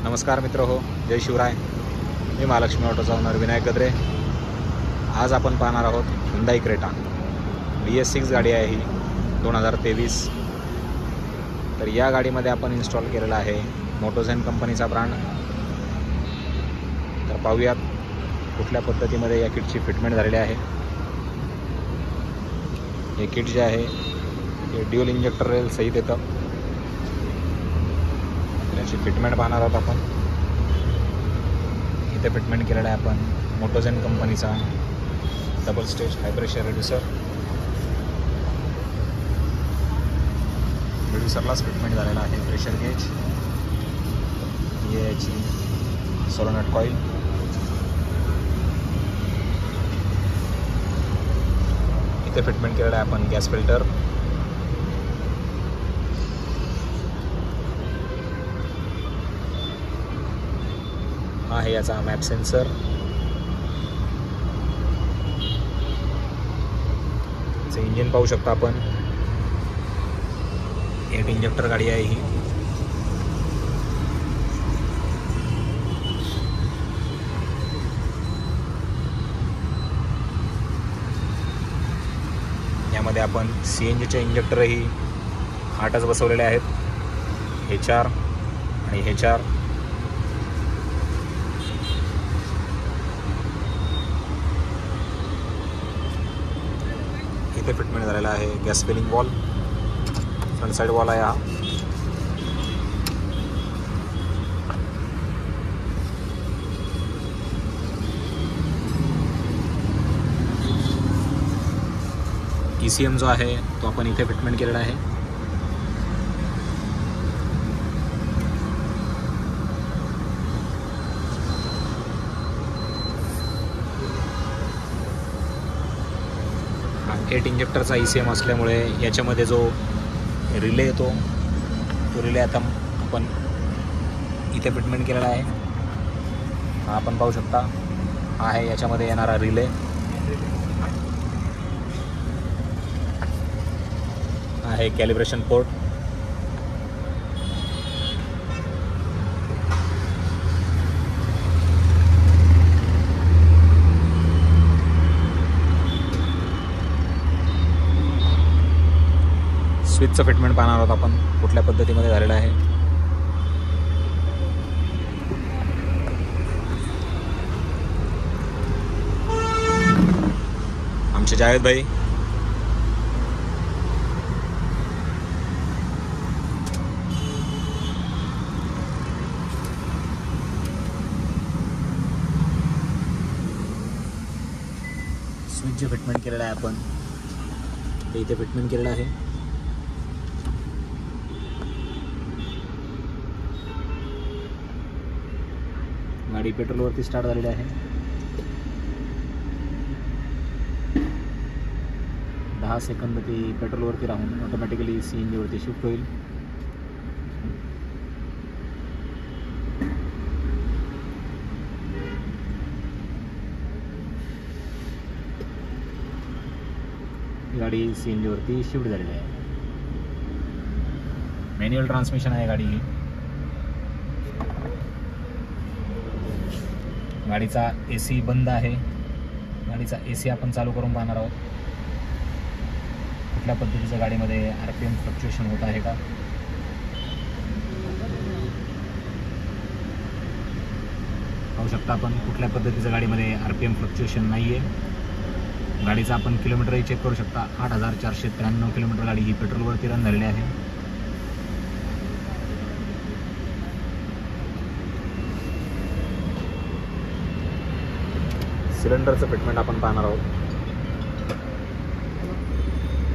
नमस्कार मित्र हो, जय शिवराय. मी महालक्ष्मी ऑटोचा ओनर विनायक गद्रे. आज आपण पाहणार आहोत हुंडाई क्रेटा. BS6 गाडी आहे ही 2023. तर या गाडीमध्ये आपण इन्स्टॉल केलेला आहे मोटोझेन कंपनीचा ब्रँड. तर पाहूयात कुठल्या पद्धतीमध्ये या किटची फिटमेंट झालेली आहे. हे किट जे आहे हे ड्युअल इंजेक्टर रेल सहित येतं. त्याची फिटमेंट पाहणार आहोत आपण. इथे फिटमेंट केलेला आहे आपण मोटोझेन कंपनीचा डबल स्टेज हाय प्रेशर रिड्युसरलाच फिटमेंट झालेला आहे. प्रेशर गेज, याची सोलोनट कॉईल, इथे फिटमेंट केलेला आहे आपण गॅस फिल्टर, आहे याचा मॅप सेन्सर, इंजिन पाहू शकता आपण. 8 इंजेक्टर गाडी आहे ही. यामध्ये आपण CNGचे इंजेक्टरही 8च बसवलेले आहेत. हे 4 आणि हे 4. इथे फिटमेंट झालेला आहे gas filling valve. Front side valve आहे हा. ECM जो आहे तो आपण इथे फिटमेंट केलेला आहे. हा 8 इंजेक्टरचा ECM असल्यामुळे याच्यामध्ये जो रिले येतो तो रिले आता आपण इथे फिटमेंट केलेला आहे. हा आपण पाहू शकता. हा आहे याच्यामध्ये येणारा रिले. आहे कॅलिब्रेशन पोर्ट. स्विचचं फिटमेंट पाहणार आहोत आपण कुठल्या पद्धतीमध्ये झालेलं आहे. आमचे जावेद भाई. स्विच जे फिटमेंट केलेलं आहे आपण ते इथे फिटमेंट केलेलं आहे. गाडी पेट्रोलवरती स्टार्ट झालेली आहे. 10 सेकंद ती पेट्रोलवरती राहून ऑटोमॅटिकली CNGवरती शिफ्ट होईल. गाडी CNGवरती शिफ्ट झालेली आहे. मॅन्युअल ट्रान्समिशन आहे गाडी ही. गाडीचा AC बंद आहे. गाडीचा AC आपण चालू करून पाहणार आहोत कुठल्या पद्धतीचं गाडीमध्ये RPM फ्लक्च्युएशन होत आहे का. पाहू शकता आपण कुठल्या पद्धतीचं गाडीमध्ये RPM फ्लक्च्युएशन नाही आहे. गाडीचा आपण किलोमीटरही चेक करू शकता. 8,493 किलोमीटर गाडी ही पेट्रोलवरती रन झालेली आहे. सिलेंडरचं फिटमेंट आपण पाहणार आहोत.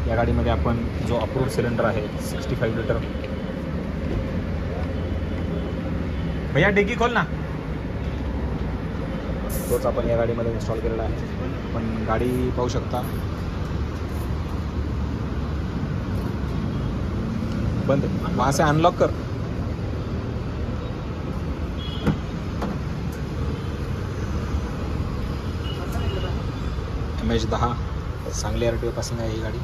या गाडीमध्ये आपण जो अप्रूव्ड सिलेंडर आहे 65 लिटर. भैया डिग्गी खोल ना. तोच आपण या गाडीमध्ये इन्स्टॉल केलेला आहे. पण गाडी पाहू शकता बंद. वहाँ से अनलॉक कर. MH10 सांगली RTO पासिंग आहे ही गाडी.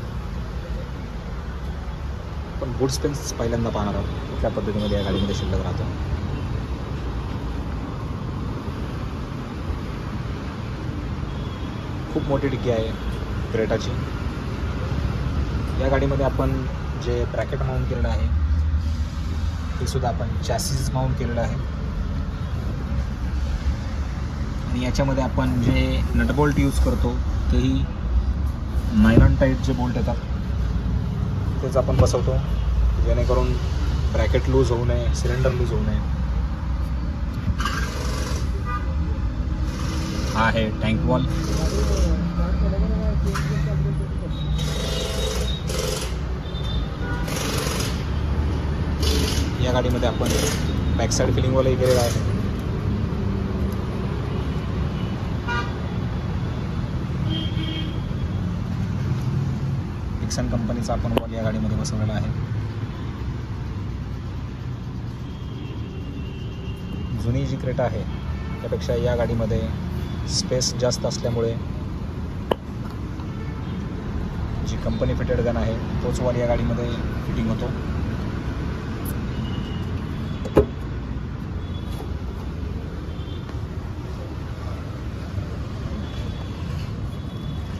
पण बूट स्पेस पहिल्यांदा पाहणार आहोत कुठल्या पद्धतीमध्ये या गाडीमध्ये शिल्लक राहतो. खूप मोठी डिक्की आहे क्रेटाची. या गाडीमध्ये आपण जे ब्रॅकेट माउंट केलेलं आहे ते सुद्धा आपण चॅसिस माउंट केलेलं आहे. आणि याच्यामध्ये आपण जे नटबोल्ट यूज करतो तेही नायलॉन टाईट जे बोल्ट येतात तेच आपण बसवतो, जेणेकरून ब्रॅकेट लूज होऊ नये, सिलेंडर लूज होऊ नये. हा आहे टँक वॉल. या गाडीमध्ये आपण बॅक साईड फिलिंग वॉलही केलेला आहे. डिक्सन कंपनीचा आपण वॉल या गाडीमध्ये बसवलेला आहे. जुनी जी क्रेटा आहे त्यापेक्षा या गाडीमध्ये स्पेस जास्त असल्यामुळे जी कंपनी फिटेड गन आहे तोच वॉल या गाडीमध्ये फिटिंग होतो.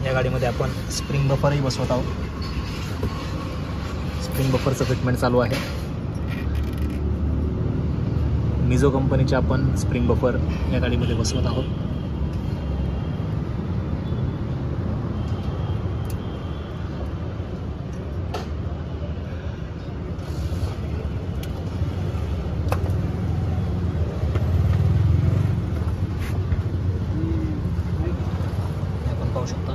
या गाडीमध्ये आपण स्प्रिंग बफरही बसवत आहोत. स्प्रिंग बफरचं फिटमेंट चालू आहे. मिझो कंपनीचे आपण स्प्रिंग बफर या गाडीमध्ये बसवत आहोत. आपण पाहू शकता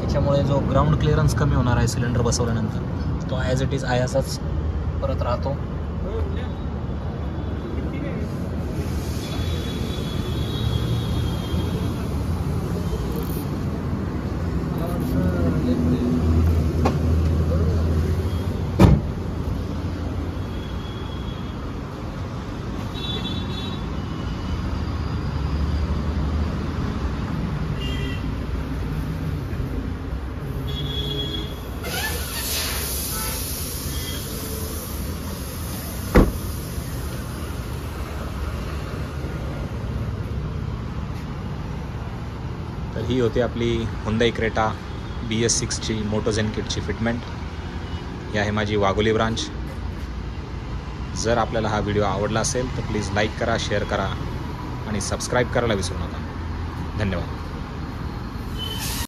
याच्यामुळे जो ग्राउंड क्लिअरन्स कमी होणार आहे सिलेंडर बसवल्यानंतर तो ॲज इट इज आहे असाच परत राहतो. तर ही होती आपली हुंदाई क्रेटा BS6ची मोटोझेन किटची फिटमेंट. ही आहे माझी वाघोली ब्रांच. जर आपल्याला हा व्हिडिओ आवडला असेल तर प्लीज लाईक करा, शेअर करा आणि सबस्क्राईब करायला विसरू नका. धन्यवाद.